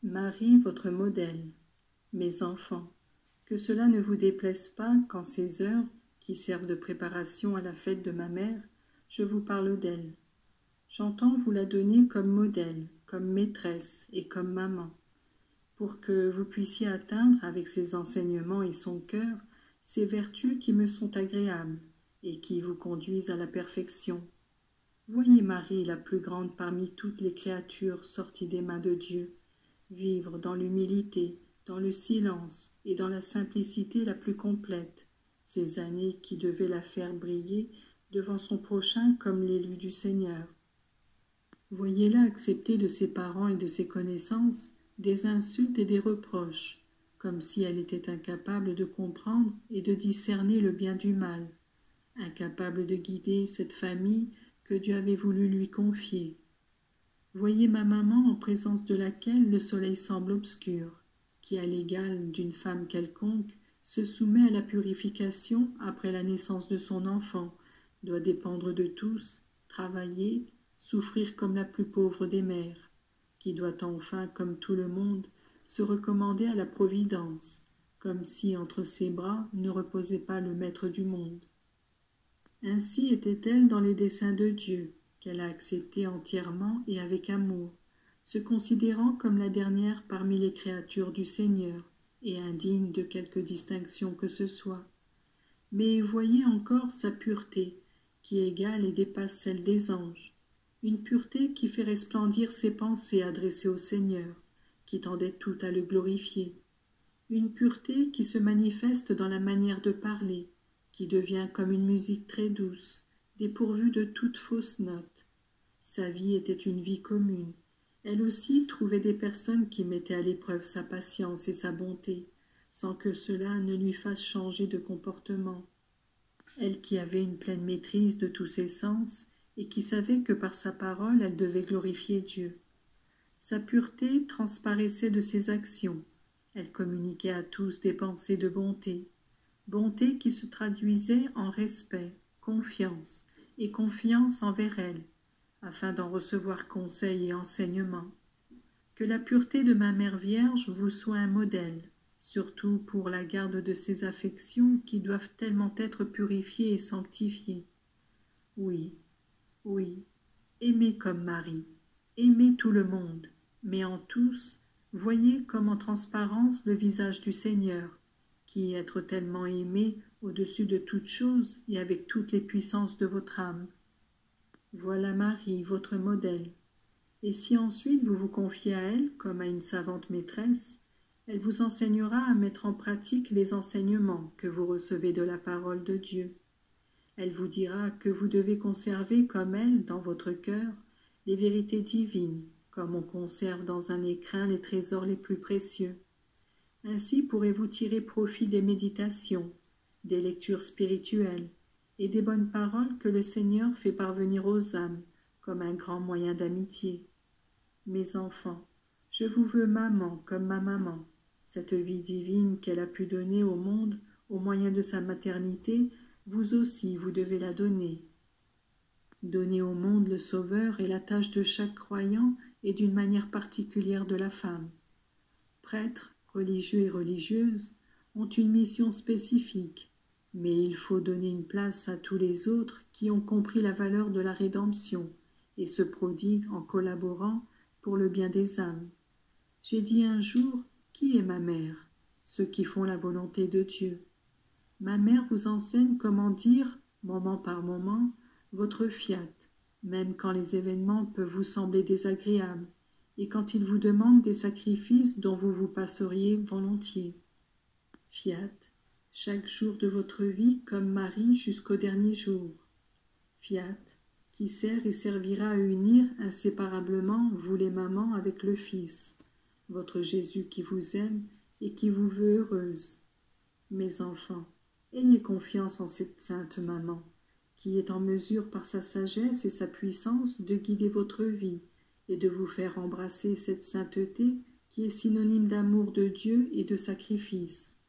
Marie, votre modèle. Mes enfants, que cela ne vous déplaise pas qu'en ces heures, qui servent de préparation à la fête de ma mère, je vous parle d'elle. J'entends vous la donner comme modèle, comme maîtresse et comme maman, pour que vous puissiez atteindre, avec ses enseignements et son cœur, ces vertus qui me sont agréables et qui vous conduisent à la perfection. Voyez Marie, la plus grande parmi toutes les créatures sorties des mains de Dieu, vivre dans l'humilité, dans le silence et dans la simplicité la plus complète, ces années qui devaient la faire briller devant son prochain comme l'élu du Seigneur. Voyez-la accepter de ses parents et de ses connaissances des insultes et des reproches, comme si elle était incapable de comprendre et de discerner le bien du mal, incapable de guider cette famille que Dieu avait voulu lui confier. Voyez ma maman en présence de laquelle le soleil semble obscur, qui, à l'égal d'une femme quelconque, se soumet à la purification après la naissance de son enfant, doit dépendre de tous, travailler, souffrir comme la plus pauvre des mères, qui doit enfin, comme tout le monde, se recommander à la providence, comme si entre ses bras ne reposait pas le maître du monde. Ainsi était-elle dans les desseins de Dieu, qu'elle a accepté entièrement et avec amour, se considérant comme la dernière parmi les créatures du Seigneur et indigne de quelque distinction que ce soit. Mais voyez encore sa pureté, qui égale et dépasse celle des anges, une pureté qui fait resplendir ses pensées adressées au Seigneur, qui tendait tout à le glorifier, une pureté qui se manifeste dans la manière de parler, qui devient comme une musique très douce, dépourvue de toute fausse note. Sa vie était une vie commune. Elle aussi trouvait des personnes qui mettaient à l'épreuve sa patience et sa bonté, sans que cela ne lui fasse changer de comportement. Elle qui avait une pleine maîtrise de tous ses sens, et qui savait que par sa parole elle devait glorifier Dieu. Sa pureté transparaissait de ses actions. Elle communiquait à tous des pensées de bonté, bonté qui se traduisait en respect, confiance, et confiance envers elle, afin d'en recevoir conseil et enseignement. Que la pureté de ma Mère Vierge vous soit un modèle, surtout pour la garde de ces affections qui doivent tellement être purifiées et sanctifiées. Oui, oui, aimez comme Marie, aimez tout le monde, mais en tous, voyez comme en transparence le visage du Seigneur, qui être tellement aimé au-dessus de toutes choses et avec toutes les puissances de votre âme. Voilà Marie, votre modèle. Et si ensuite vous vous confiez à elle comme à une savante maîtresse, elle vous enseignera à mettre en pratique les enseignements que vous recevez de la parole de Dieu. Elle vous dira que vous devez conserver comme elle, dans votre cœur, les vérités divines, comme on conserve dans un écrin les trésors les plus précieux. Ainsi pourrez-vous tirer profit des méditations, des lectures spirituelles et des bonnes paroles que le Seigneur fait parvenir aux âmes comme un grand moyen d'amitié. Mes enfants, je vous veux maman comme ma maman. Cette vie divine qu'elle a pu donner au monde au moyen de sa maternité, vous aussi vous devez la donner. Donner au monde le Sauveur est la tâche de chaque croyant et d'une manière particulière de la femme. Prêtres, religieux et religieuses ont une mission spécifique, mais il faut donner une place à tous les autres qui ont compris la valeur de la rédemption et se prodiguent en collaborant pour le bien des âmes. J'ai dit un jour, qui est ma mère? Ceux qui font la volonté de Dieu. Ma mère vous enseigne comment dire, moment par moment, votre fiat, même quand les événements peuvent vous sembler désagréables, et quand il vous demande des sacrifices dont vous vous passeriez volontiers. Fiat, chaque jour de votre vie comme Marie jusqu'au dernier jour. Fiat, qui sert et servira à unir inséparablement vous les mamans avec le Fils, votre Jésus qui vous aime et qui vous veut heureuse. Mes enfants, ayez confiance en cette sainte maman, qui est en mesure par sa sagesse et sa puissance de guider votre vie et de vous faire embrasser cette sainteté qui est synonyme d'amour de Dieu et de sacrifice.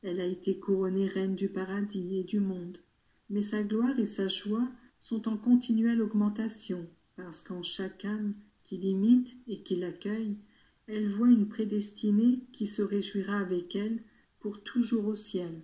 Elle a été couronnée reine du paradis et du monde, mais sa gloire et sa joie sont en continuelle augmentation, parce qu'en chaque âme qui l'imite et qui l'accueille, Elle voit une prédestinée qui se réjouira avec elle pour toujours au ciel.